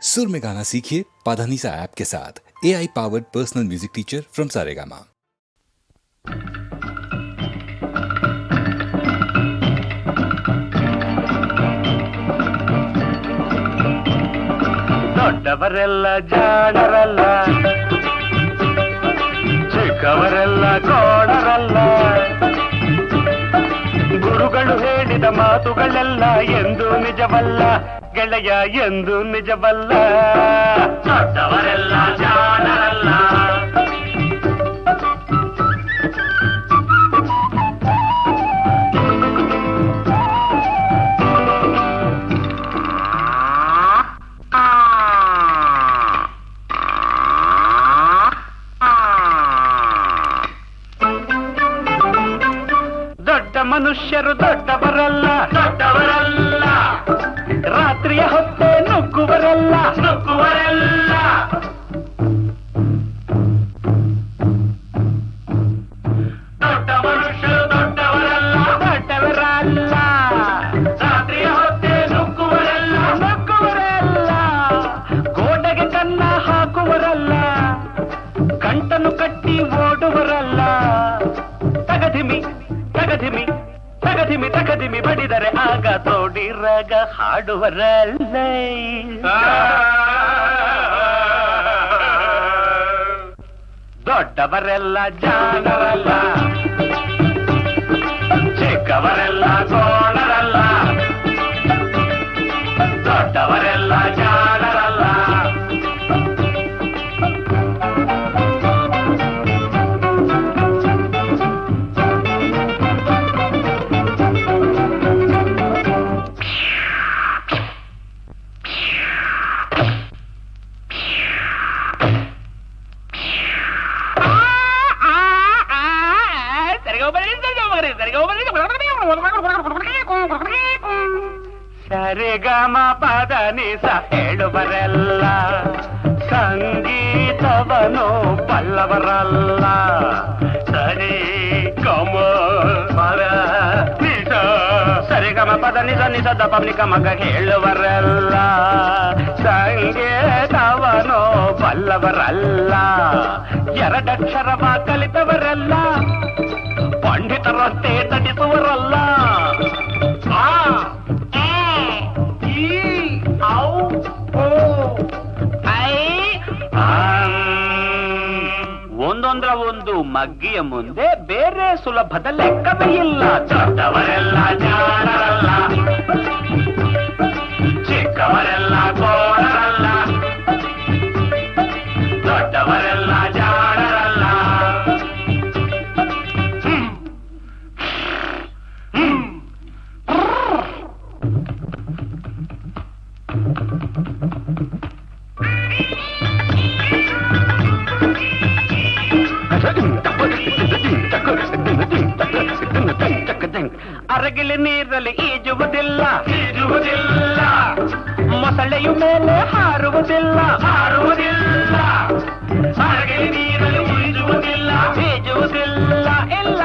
सुर में गाना सीखिए पाधानीसा ऐप के साथ। AI powered personal music teacher from Saregama. ದೊಡ್ಡವರೆಲ್ಲ ಜಾಣರಲ್ಲ, ಚಿಕ್ಕವರೆಲ್ಲ ಕೋಣರಲ್ಲ. ಗುರುಗಳು ಹೇಳಿದ ಮಾತುಗಳೆಲ್ಲ ಎಂದು ನಿಜವಲ್ಲ ಗೆಳೆಯ, ಎಂದು ನಿಜವಲ್ಲ. ದೊಡ್ಡವರೆಲ್ಲ ಜಾಣರಲ್ಲ. ಮನುಷ್ಯರು ದೊಡ್ಡವರಲ್ಲ, ದೊಡ್ಡವರಲ್ಲ. ರಾತ್ರಿಯ ಹೊತ್ತೆ ನುಗ್ಗುವರಲ್ಲ, ನುಗ್ಗುವರಲ್ಲ. ದೊಡ್ಡ ಮನುಷ್ಯರು ದೊಡ್ಡವರಲ್ಲ, ದೊಡ್ಡವರಲ್ಲ. ರಾತ್ರಿಯ ಹೊತ್ತೆ ನುಗ್ಗುವರಲ್ಲ, ನುಗ್ಗುವರಲ್ಲ. ಗೋಡೆಗೆ ಕನ್ನ ಹಾಕುವರಲ್ಲ, ಗಂಟನ್ನು ಕಟ್ಟಿ ಓಡುವರಲ್ಲ. ತಗಧಿಮಿ ತಗಧಿಮಿ ತಗಧಿಮಿ ತಗಧಿಮಿ ಬಡಿದರೆ ಆಗ ತೋಡಿ ರಾಗ ಹಾಡುವರಲ್ಲ. ದೊಡ್ಡವರೆಲ್ಲ ಜಾಣರಲ್ಲ, ಚಿಕ್ಕವರೆಲ್ಲ ಕೋಣರಲ್ಲ. ದೊಡ್ಡವರೆಲ್ಲ ಜಾಣರಲ್ಲ. ಸರಿಗಮ ಪದನಿಸ ಹೇಳುವರೆಲ್ಲ, ಸಂಗೀತವನು ಬಲ್ಲವರಲ್ಲ. ಸರಿ ಗಮ ಪದ ನಿಸ, ಸರಿಗಮ ಪದ ನಿಸ ನಿಸ ದಪನಿಕ ಮಗ ಹೇಳುವರಲ್ಲ. ಸಂಗೀತವನು ಬಲ್ಲವರಲ್ಲ. ಎರಡಕ್ಷರವ ಕಲಿತವರಲ್ಲ, ಪಂಡಿತರಂತೆ ತಡಿಸುವರಲ್ಲ. ಒಂದೊಂದರ ಒಂದು ಮಗ್ಗಿಯ ಮುಂದೆ ಬೇರೆ ಸುಲಭದ ಲೆಕ್ಕವೇ ಇಲ್ಲ. ದೊಡ್ಡವರೆಲ್ಲ ಜಾಣರಲ್ಲ, ಚಿಕ್ಕವರೆಲ್ಲ ಕೋಣರಲ್ಲ. ದೊಡ್ಡವರೆಲ್ಲ ಜಾಣರಲ್ಲ. ಅರಗಿಲಿ ನೀರಲ್ಲಿ ಈಜುವುದಿಲ್ಲ, ಈಜುವುದಿಲ್ಲ. ಮೊಸಳೆಯು ಮೇಲೆ ಹಾರುವುದಿಲ್ಲ, ಹಾರುವುದಿಲ್ಲ. ಅರಗಿಲಿ ನೀರಲ್ಲಿ ಈಜುವುದಿಲ್ಲ, ಈಜುವುದಿಲ್ಲ. ಇಲ್ಲ,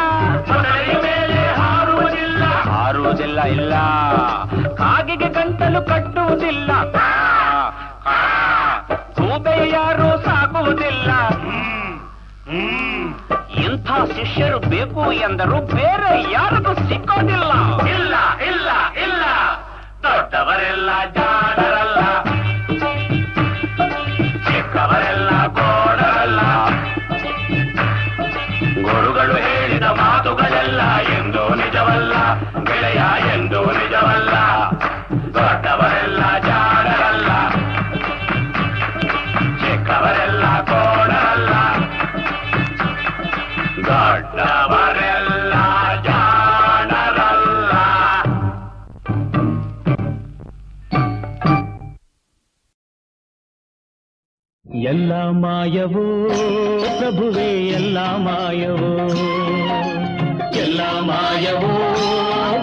ಮೊಸಳೆಯ ಮೇಲೆ ಹಾರುವುದಿಲ್ಲ, ಹಾರುವುದಿಲ್ಲ. ಇಲ್ಲ, ಕಾಗಿಗೆ ಗಂಟಲು ಕಟ್ಟುವುದಿಲ್ಲ. ಗೂಬೆ ಯಾರು ಸಾಕುವುದಿಲ್ಲ. ಇಂಥ ಶಿಷ್ಯರು ಬೇಕು ಎಂದರು ಬೇರೆ ಯಾರಿಗೂ ಸಿಕ್ಕೋದಿಲ್ಲ. ಇಲ್ಲ ಇಲ್ಲ ಇಲ್ಲ, ದೊಡ್ಡವರೆಲ್ಲ ಜಾಣರಲ್ಲ, ಚಿಕ್ಕವರೆಲ್ಲ ಕೋಣರಲ್ಲ. ಗುರುಗಳು ಹೇಳಿದ ಮಾತುಗಳೆಲ್ಲ ಎಂದು ನಿಜವಲ್ಲ ಗೆಳೆಯ, ಎಂದು ನಿಜವಲ್ಲ. ದೊಡ್ಡವರೆಲ್ಲ ಜಾಣರಲ್ಲ, ಚಿಕ್ಕವರೆಲ್ಲ ಕೋಣರಲ್ಲ. ದೊಡ್ಡವರೆಲ್ಲ ಜಾಣರಲ್ಲ. ಎಲ್ಲ ಮಾಯವೋ ಪ್ರಭುವೇ, ಎಲ್ಲ ಮಾಯವೋ, ಎಲ್ಲ ಮಾಯವೋ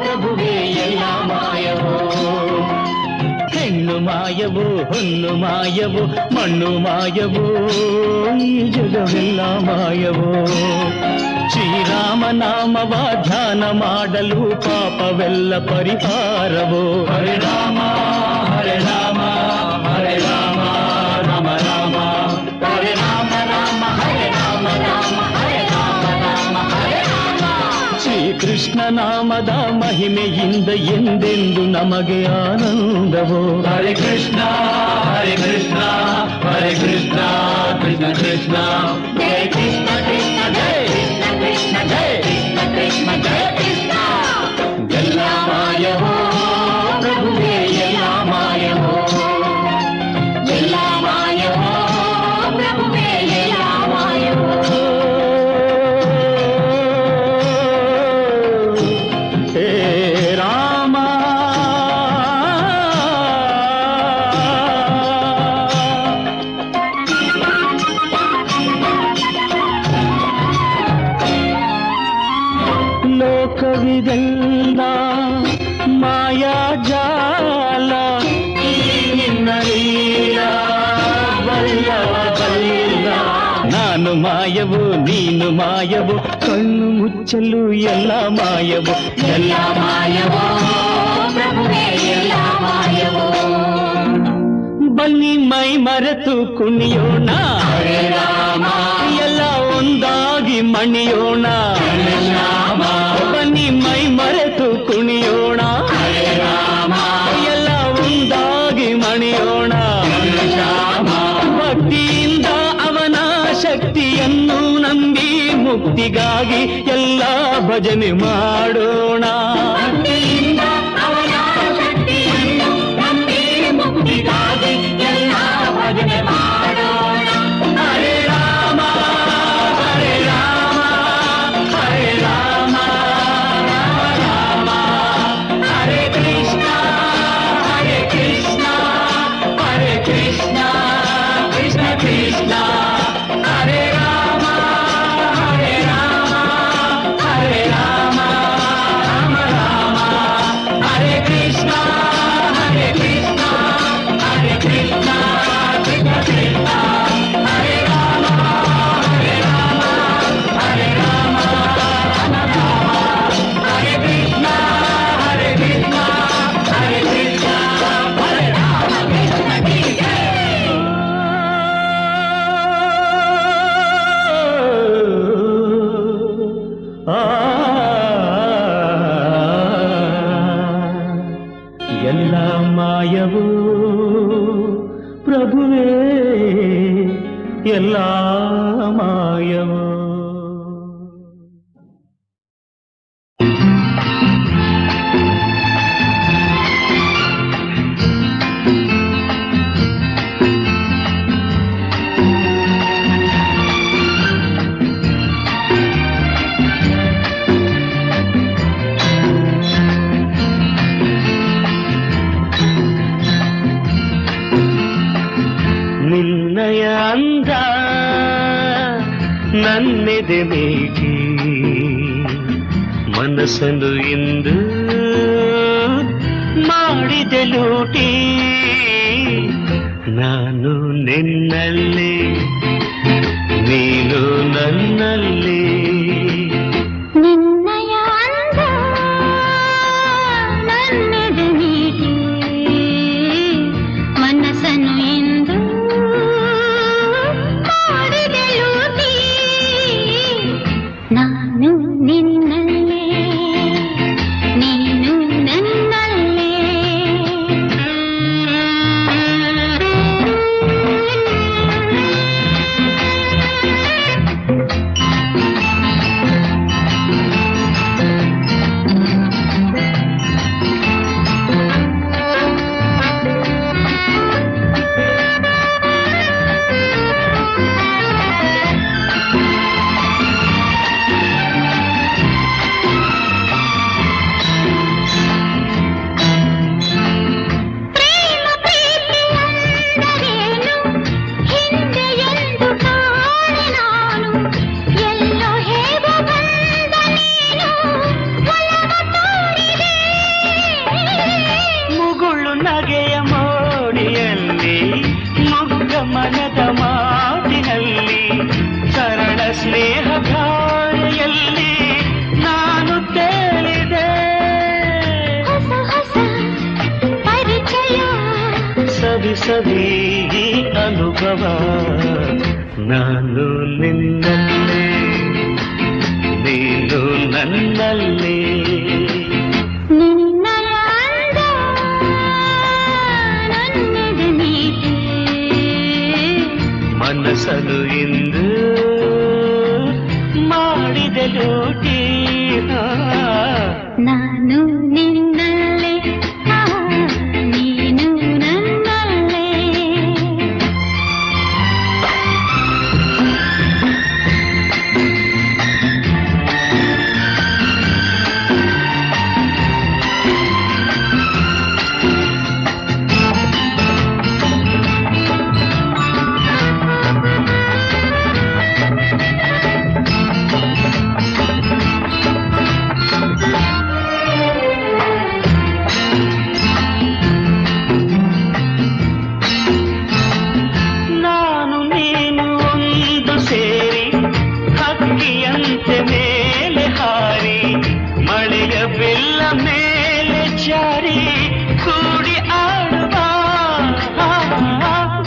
ಪ್ರಭುವೇ, ಎಲ್ಲ ಮಾಯವೋ. ಹೆಣ್ಣು ಮಾಯವೋ, ಹೊನ್ನು ಮಾಯವೋ, ಮಣ್ಣು ಮಾಯವೋ, ಈ ಜಗವೆಲ್ಲ ಮಾಯವೋ. ಶ್ರೀರಾಮ ನಾಮವ ಧ್ಯಾನ ಮಾಡಲು ಪಾಪವೆಲ್ಲ ಪರಿಹಾರವೋ. ಹರೆ ರಾಮ ಹರೆ ರಾಮ ಹರೆ ರಾಮ ಕೃಷ್ಣ ನಾಮದ ಮಹಿಮೆಯಿಂದ ಎಂದೆಂದು ನಮಗೆ ಆನಂದವೋ. ಹರೇ ಕೃಷ್ಣ ಹರೇ ಕೃಷ್ಣ ಹರೇ ಕೃಷ್ಣ ಕೃಷ್ಣ ಕೃಷ್ಣ ಜಯ ಕೃಷ್ಣ ಕೃಷ್ಣ ಜಯ ಕೃಷ್ಣ ಜಯ ಕೃಷ್ಣ ಜಯ ಕೃಷ್ಣ. ಎಲ್ಲ ಮಾಯವೋ ಪ್ರಭುವೇ ಎಲ್ಲ ಮಾಯವೋ, ಎಲ್ಲ ಮಾಯವೋ ಪ್ರಭುವೇ ಎಲ್ಲ ಮಾಯವೋ. ಹೇ ರಾಮ ಲೋಕವಿದೆಲ್ಲ ಮಾಯಾಜಾಲ, ನಿನ್ನ ಲೀಲಾ ಬಲ್ಲವ ಬಲ್ಲ. ನಾನು ಮಾಯವು ನೀನು ಮಾಯವು, ಕಣ್ಣು ಮುಚ್ಚಲು ಎಲ್ಲ ಮಾಯವು. ಎಲ್ಲ ಮಾಯವೋ ಪ್ರಭುವೇ ಎಲ್ಲ ಮಾಯವೋ. ಬನ್ನಿ ಮೈ ಮರೆತು ಕುಣಿಯೋಣ, ಹರೇ ರಾಮ ಎಲ್ಲ ಒಂದಾಗಿ ಮಣಿಯೋಣ. ಬನ್ನಿ ಮೈ ಮರೆತು ಕುಣಿಯೋಣ, ಹರೇ ರಾಮ ಎಲ್ಲ ಒಂದಾಗಿ ಮಣಿಯೋಣ. ಭಕ್ತಿಯಿಂದ ಅವನ ಶಕ್ತಿಯನ್ನು ನಂಬಿ ಮುಕ್ತಿಗಾಗಿ ಎಲ್ಲ ಭಜನೆ ಮಾಡೋಣ. ಭಕ್ತಿಯಿಂದ ಅವನ ಶಕ್ತಿಯನ್ನು ನಂಬಿ ಮುಕ್ತಿಗಾಗಿ ಎಲ್ಲ ಭಜನೆ ಮಾಡೋಣ. ಹರೇ ರಾಮ ಹರೇ ರಾಮ ಹರೇ ರಾಮ ರಾಮ ರಾಮ ಹರೇ ಕೃಷ್ಣ ಕೃಷ್ಣ ಕೃಷ್ಣ ಕೃಷ್ಣ. ಹರೇ ರಾಮ ಹರೇ ರಾಮ ಹರೇ ರಾಮ ರಾಮ ರಾಮ ಹರೇ ಕೃಷ್ಣ ಕೃಷ್ಣ ಕೃಷ್ಣ ಕೃಷ್ಣ ಕೃಷ್ಣ. ಹರೇ ರಾಮ ಹರೇ ರಾಮ ಹರೇ ರಾಮ ರಾಮ ರಾಮ ಹರೇ ಕೃಷ್ಣ ಕೃಷ್ಣ ಹರೇ ಕೃಷ್ಣ ಹರೇ ರಾಮ ಕೃಷ್ಣ ಕೃಷ್ಣ. ಎಲ್ಲ ಮಾಯವೋ ಪ್ರಭುವೇ ಎಲ್ಲ ಮಾಯವೋ. ನಿನ್ನಯ ಅಂದ ನನ್ನೆದೆ ಮೀಟಿ ಮನಸ್ಸನ್ನು ಇಂದು ಮಾಡಿದೆ ಲೂಟಿ. ನಾನು ನಿನ್ನಲ್ಲಿ ನೀನು ನನ್ನಲ್ಲಿ. ನಿನ್ನಯ ಅಂದ ನನ್ನೆದೆ ಮೀಟಿ ಮನಸ್ಸನ್ನು ಎಂದು ಮಾಡಿದೆ ಲೂಟಿ. ನಾನು ನಿನ್ನಲ್ಲೇ ನೀನು ನನ್ನಲ್ಲೇ. ಸವಿ ಅನುಭವ ನಾನು ನಿನ್ನಲ್ಲೇ ನೀನು ನನ್ನಲ್ಲೇ ನಿನ್ನಯ ಅಂದ ನನ್ನೆದೆ ಮೀಟೆ ಮನಸ್ಸನ್ನು ಇಂದು ಮಾಡಿದ ಲೂಟಿ ನಾನು ನಿನ್ನಲ್ಲೇ ನೀನು ನನ್ನಲ್ಲೇ ನಾನು ನೀನು ಒಂದು ಸೇರಿ ಹಕ್ಕಿಯಂತೆ ಮೇಲೆ ಹಾರಿ ಮಳೆಯ ಬೆಲ್ಲ ಮೇಲೆ ಜಾರಿ ಕೂಡಿ ಆಡುವ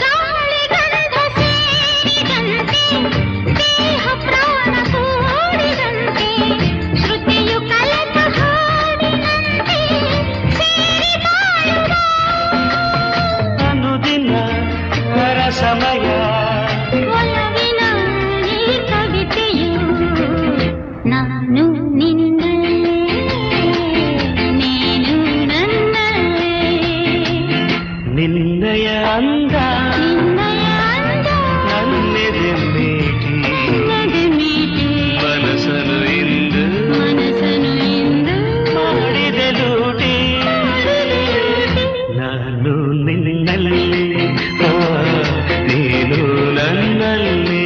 ಗಾಳಿ ಗಂಧ ಸೇರಿದಂತೆ ದೇಹ ಪ್ರಾಣ ಕೂಡಿದಂತೆ ಶ್ರುತಿಯು ಕಲೆತ ಹಾಡಿನಂತೆ ಸೇರಿ ಬಾಳುವ ಅನುದಿನ ರಸಮಯ ಒಲವಿನ ಈ ಕವಿತೆಯು ನಾನು ನಿನ್ನಲ್ಲೇ ನೀನು ನನ್ನಲ್ಲೇ ನಿನ್ನಯ ಅಂದ ನಿನ್ನಯ ಅಂದ ನನ್ನೆದೆ ಮೀಟಿ ನಡೆ ಮೀಟೆ ಮನಸ್ಸನ್ನು ಇಂದು ಮನಸ್ಸನ್ನು ಇಂದು ಮಾಡಿದ ಲೂಟಿ ನಾನು ನಿನ್ನಲ್ಲೇ ನೀನು ನನ್ನಲ್ಲೇ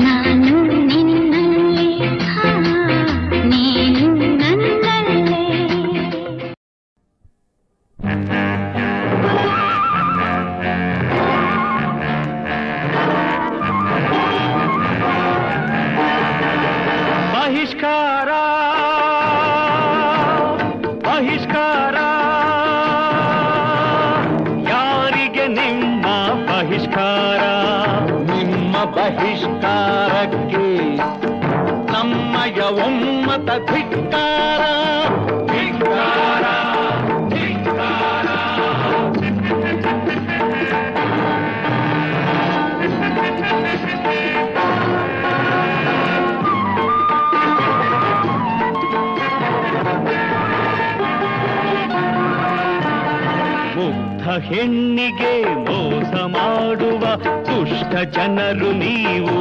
ನಾನು ನಿನ್ನಲ್ಲೇ ನೀನು ನನ್ನಲ್ಲೇ ಬಹಿಷ್ಕಾರ ಬಹಿಷ್ಕಾರ ಯಾರಿಗೆ ನಿಮ್ಮ ಬಹಿಷ್ಕಾರ ನಿಮ್ಮ ಬಹಿಷ್ಕಾರಕ್ಕೆ ನಮ್ಮಯ ಒಮ್ಮತ ಧಿಕ್ಕಾರ ಧಿಕ್ಕಾರ ಧಿಕ್ಕಾರ ಮುಗ್ಧ ಹೆಣ್ಣಿಗೆ ಮೋಸ ಮಾಡುವ ದುಷ್ಟ ಜನರು ನೀವು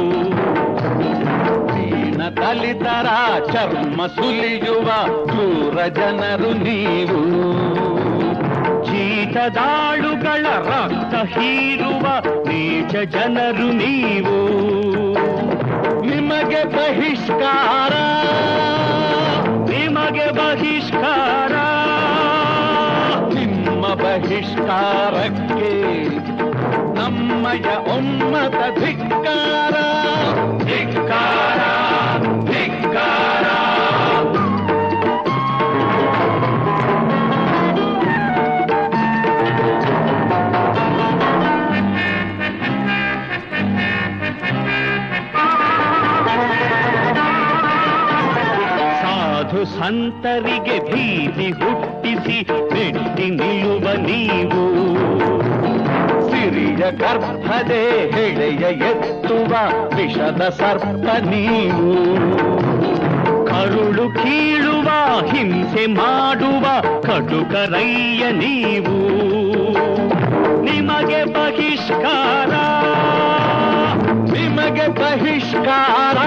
ದೀನ ದಲಿತರ ಚರ್ಮ ಸುಲಿಯುವ ಕ್ರೂರ ಜನರು ನೀವು ಜೀತದಾಳುಗಳ ರಕ್ತ ಹೀರುವ ನೀಚ ಜನರು ನೀವು ನಿಮಗೆ ಬಹಿಷ್ಕಾರ ನಿಮಗೆ ಬಹಿಷ್ಕಾರ ನಿಮ್ಮ ಬಹಿಷ್ಕಾರಕ್ಕೆ ನಮ್ಮಯ ಒಮ್ಮತ ಧಿಕ್ಕಾರ ಧಿಕ್ಕಾರ ಧಿಕ್ಕಾರ ಸಾಧು ಸಂತರಿಗೆ ಭೀತಿ ಹುಟ್ಟಿಸಿ ಮೆಟ್ಟಿ ನಿಲ್ಲುವ ನೀವು ಸಿರಿಯ ಗರ್ಭದೆ ಹೆಳೆಯ ಎತ್ತುವ ವಿಷದ ಸರ್ಪ ನೀವು ಕರುಳು ಕೀಳುವ ಹಿಂಸೆ ಮಾಡುವ ಕಟುಕರಯ್ಯ ನೀವು ನಿಮಗೆ ಬಹಿಷ್ಕಾರ ನಿಮಗೆ ಬಹಿಷ್ಕಾರ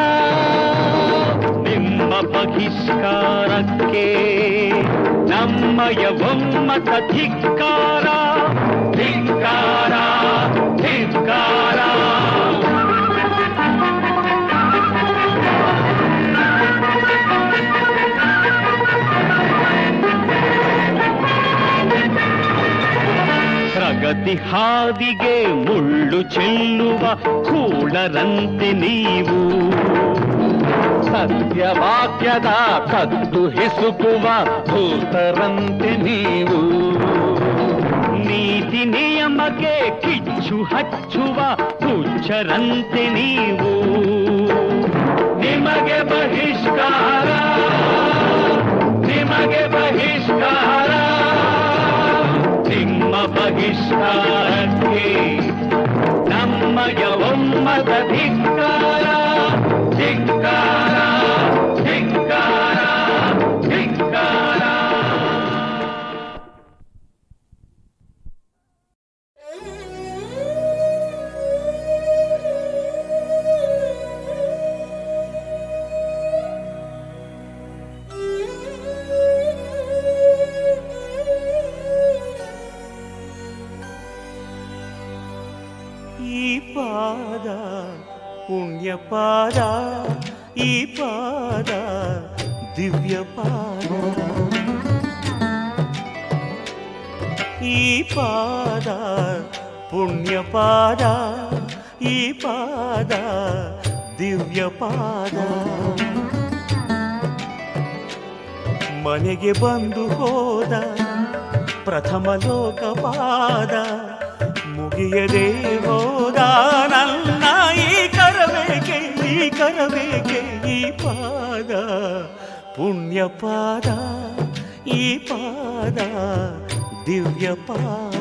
ನಿಮ್ಮ ಬಹಿಷ್ಕಾರಕ್ಕೆ ನಮ್ಮಯ ಒಮ್ಮತ ಧಿಕ್ಕಾರ ಧಿಕ್ಕಾರ ಧಿಕ್ಕಾರ ಪ್ರಗತಿ ಹಾದಿಗೆ ಮುಳ್ಳು ಚೆಲ್ಲುವ ಕೂಳರಂತೆ ನೀವು ಸತ್ಯವಾಕ್ಯದ ಕದ್ದು ಹಿಸುಕುವ ಭೂತರಂತೆ ನೀವು ನೀತಿ ನಿಯಮಕ್ಕೆ ಕಿಚ್ಚು ಹಚ್ಚುವ ಹುಚ್ಚರಂತೆ ನೀವು ನಿಮ್ಮ ನಿಮಗೆ ಬಹಿಷ್ಕಾರ, ನಿಮಗೆ ಬಹಿಷ್ಕಾರ, ನಿಮ್ಮ ಬಹಿಷ್ಕಾರಕ್ಕೆ ನಮ್ಮಯ ಒಮ್ಮತ ಧಿಕ್ಕಾರ, ಧಿಕ್ಕಾರ, ಧಿಕ್ಕಾರ, ಧಿಕ್ಕಾರ. ಈ ಪಾದ ಪುಣ್ಯ ಪಾದ, ಈ ಪಾದ ದಿವ್ಯ ಪಾದ, ಈ ಪಾದ ಪುಣ್ಯ ಪಾದ, ಈ ಪಾದ ದಿವ್ಯ ಪಾದ. ಮನೆಗೆ ಬಂದು ಹೋದ ಪ್ರಥಮ ಲೋಕಪಾದ, ಮುಗಿಯದೆ ಹೋದ ನನ್ನ ಈ ಕರಬೇಕೆ, ಈ ಕರಬೇಕೆ, ಈ ಪಾದ ಪುಣ್ಯ ಪಾದ, ಈ ಪಾದ ದಿವ್ಯ ಪಾದ.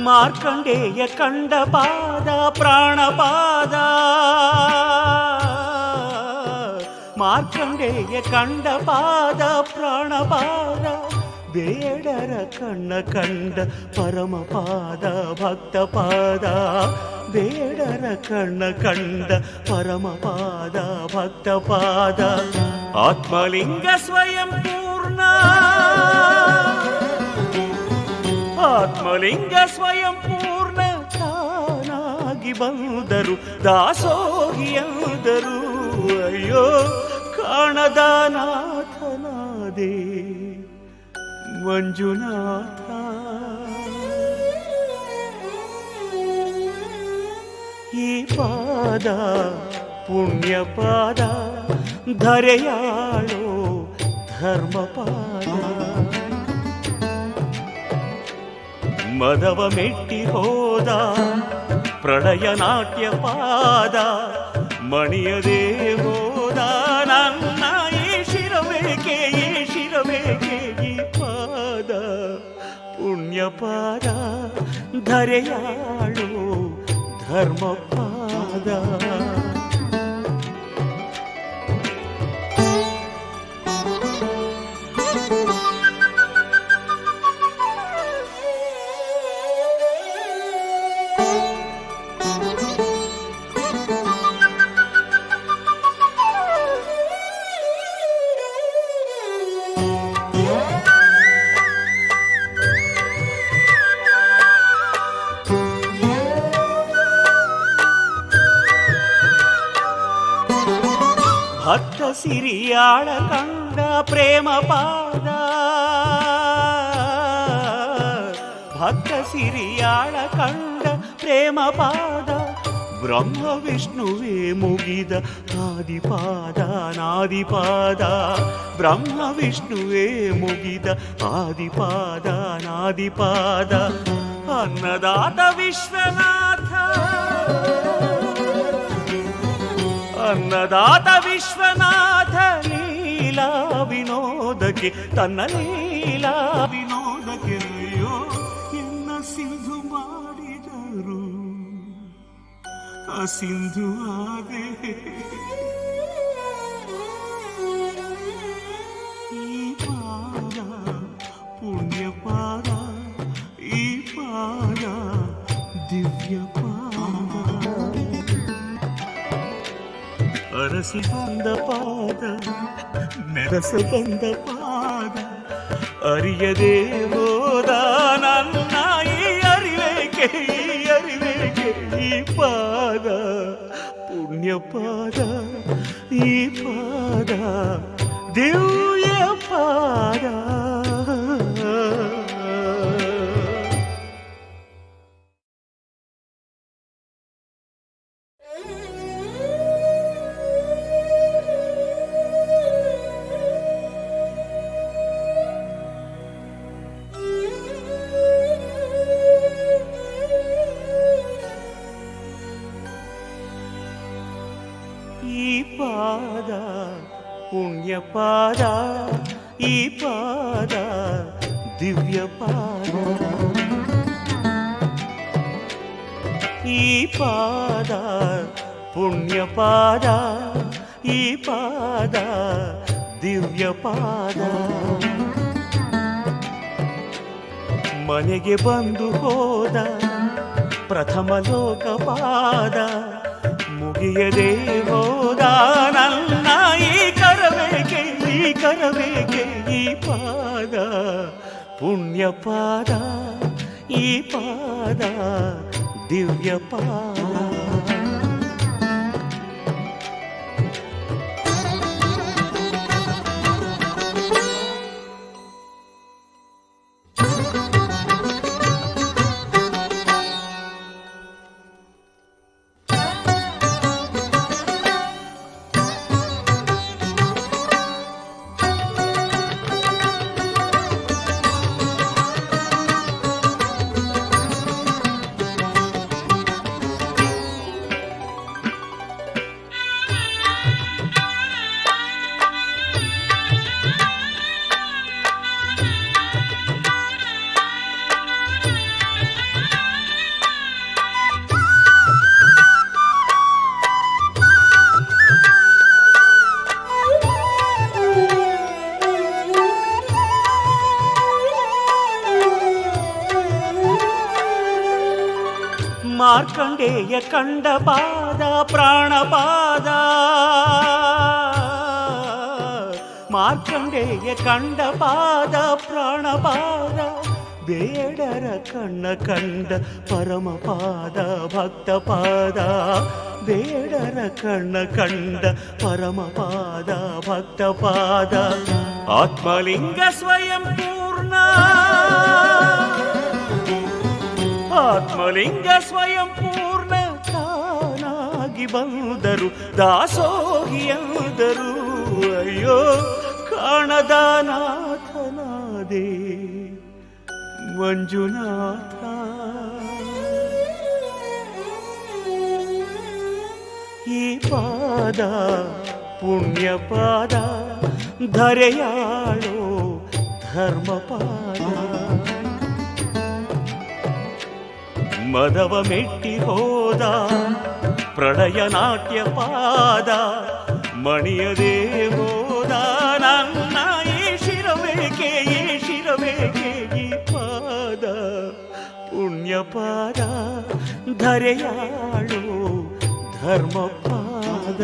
ಮಾರ್ಕಂಡೇಯ ಕಂಡ ಪಾದ ಪ್ರಾಣಪಾದ, ಮಾರ್ಕಂಡೇಯ ಕಂಡ ಪಾದ ಪ್ರಾಣಪಾದ, ಬೇಡರ ಕಣ್ಣ ಕಂಡ ಪರಮಪಾದ ಭಕ್ತಪಾದ, ಬೇಡರ ಕಣ್ಣ ಕಂಡ ಪರಮಪಾದ ಭಕ್ತಪಾದ. ಆತ್ಮಲಿಂಗ ಸ್ವಯಂ ಪೂರ್ಣ, ಆತ್ಮಲಿಂಗ ಸ್ವಯಂ ಪೂರ್ಣ ತಾನಾಗಿ ಬಂದರು ದಾಸೋಹಿಯಾದರು. ಅಯ್ಯೋ ಕಾಣದ ನಾಥನಾದೆ ಮಂಜುನಾಥ. ಈ ಪಾದ ಪುಣ್ಯ ಪಾದ, ಧರೆಯಾಳೋ ಧರ್ಮಪಾದ. ಮದವ ಮೆಟ್ಟಿ ಹೋದ ಪ್ರಳಯ ನಾಟ್ಯ ಪಾದ, ಮಣಿಯದೇ ಹೋದ ನನ್ನ ಈ ಶಿರಬೇಕೆ, ಈ ಶಿರಬೇಕೆ, ಈ ಪಾದ ಪುಣ್ಯ ಪಾದ, ಧರೆಯಾಳು ಧರ್ಮಪಾದ. ಭಕ್ತ ಸಿರಿಯಾಳ ಕಂಡ ಪ್ರೇಮ ಪಾದ, ಭಕ್ತ ಸಿರಿಯಾಳ ಕಂಡ ಪ್ರೇಮ ಪಾದ, ಬ್ರಹ್ಮ ವಿಷ್ಣುವೇ ಮುಗಿದ ಆದಿಪಾದ ನಾದಿಪಾದ, ಬ್ರಹ್ಮ ವಿಷ್ಣುವೇ ಮುಗಿದ ಆದಿಪಾದ ನಾದಿಪಾದ. ಅನ್ನದಾತ ವಿಶ್ವನಾಥ, ಅನ್ನದಾತ ವಿಶ್ವನಾಥ ಲೀಲಾ ವಿನೋದಕ್ಕೆ, ತನ್ನ ಲೀಲಾ ವಿನೋದಕ್ಕೆ ಅಯ್ಯೋ ಎನ್ನ ಸಿಂಧು ಮಾಡಿದರು ಆ ಸಿಂಧು ಆದೆ. ಪಾದ ಈ ಪಾದ ದಿವ್ಯ ಪಾದ ಅರಸಿ ಬಂದ ಪಾದ ಮೆರಸ ಬಂದ ಪಾದ ಅರಿಯದೆ ಹೋದ ನನ್ನ ಈ ಅರಿವೇಕೆ ಈ ಪಾದ ಪುಣ್ಯ ಪಾದ ಈ ಪಾದ ದಿವ್ಯ ಪಾದ ಈ ಪಾದ ಪುಣ್ಯ ಪಾದ ಈ ಪಾದ ದಿವ್ಯ ಪಾದ ಈ ಪಾದ ಪುಣ್ಯ ಪಾದ ಈ ಪಾದ ದಿವ್ಯ ಪಾದ ಮನೆಗೆ ಬಂದು ಹೋದ ಪ್ರಥಮ ಲೋಕಪಾದ ಮುಗಿಯದೆ ಹೋದ ನನ್ನ ಈ ಕರವೇಕೆ ಈ ಪಾದ ಪುಣ್ಯ ಪಾದ ಈ ಪಾದ ದಿವ್ಯ ಪಾದ ಮಾರ್ಕಂಡೇಯ ಕಂಡ ಪಾದ ಪ್ರಾಣಪಾದ ಮಾರ್ಕಂಡೇಯ ಕಂಡ ಪಾದ ಪ್ರಾಣಪಾದ ಬೇಡರ ಕಣ್ಣ ಕಂಡ ಪರಮಪಾದ ಭಕ್ತ ಪಾದ ಬೇಡರ ಕಣ್ಣ ಕಂಡ ಪರಮಪಾದ ಭಕ್ತ ಪಾದ ಆತ್ಮಲಿಂಗ ಸ್ವಯಂ ಪೂರ್ಣ ಆತ್ಮಲಿಂಗ ಸ್ವಯಂ ಪೂರ್ಣ ತಾನಾಗಿ ಬಂದರು ದಾಸೋಹಿಯಂದರು ಅಯ್ಯೋ ಕಾಣದ ನಾಥನಾದೆ ಮಂಜುನಾಥ ಈ ಪಾದ ಪುಣ್ಯ ಪಾದ ಧರೆಯಾಳೋ ಧರ್ಮಪಾದ ಮದವ ಮೆಟ್ಟಿ ಹೋದ ಪ್ರಳಯ ನಾಟ್ಯ ಪಾದ ಮಣಿಯದೆ ಹೋದ ನನ್ನ ಈ ಶಿರವೇಕೆ ಈ ಪಾದ ಪುಣ್ಯ ಪಾದ ಧರೆಯಾಳೋ ಧರ್ಮಪಾದ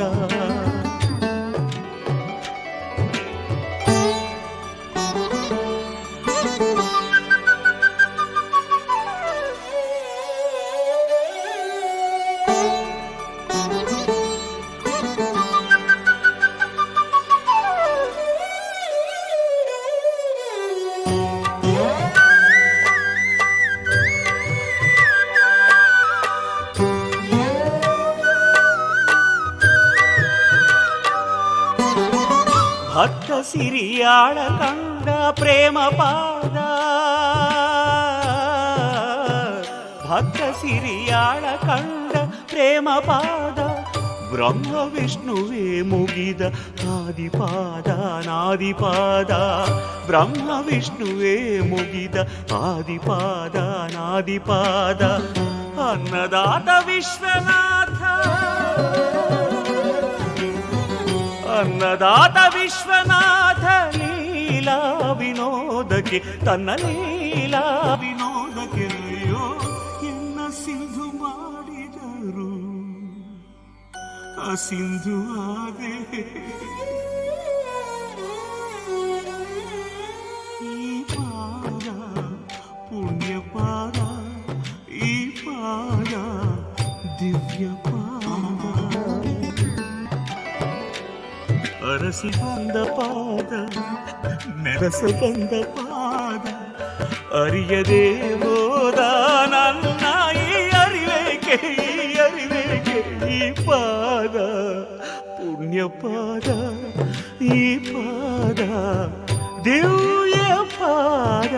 ಭಕ್ತ ಸಿರಿಯಾಳ ಕಂಡ ಪ್ರೇಮ ಪಾದ ಭಕ್ತ ಸಿರಿಯಾಳ ಕಂಡ ಪ್ರೇಮ ಪಾದ ಬ್ರಹ್ಮ ವಿಷ್ಣುವೇ ಮುಗಿದ ಆದಿಪಾದ ನಾದಿಪಾದ ಬ್ರಹ್ಮ ವಿಷ್ಣುವೇ ಮುಗಿದ ಆದಿಪಾದ ನಾದಿಪಾದ ಅನ್ನದಾತ ವಿಶ್ವನಾಥ ಅನ್ನದಾತ ವಿಶ್ವನಾಥ ಲೀಲಾ ವಿನೋದ ವಿನೋದಕ್ಕೆ ತನ್ನ ಲೀಲಾ ವಿನೋದಕ್ಕೆ ಅಯ್ಯೋ ಎನ್ನ ಸಿಂಧು ಮಾಡಿದರು ಆ ಸಿಂಧು ಆದೆ ಈ ಪಾದ ಪುಣ್ಯ ಪಾದ ಈ ಪಾದ ದಿವ್ಯ ಪಾದ ಅರಸಿ ಬಂದ ಪಾದ ನೆರಸ ಬಂದ ಪಾದ ಅರಿಯದೆ ಹೋದ ನನ್ನ ಈ ಅರಿವೇಕೆ ಈ ಪಾದ ಪುಣ್ಯ ಪಾದ ಈ ಪಾದ ದಿವ್ಯ ಪಾದ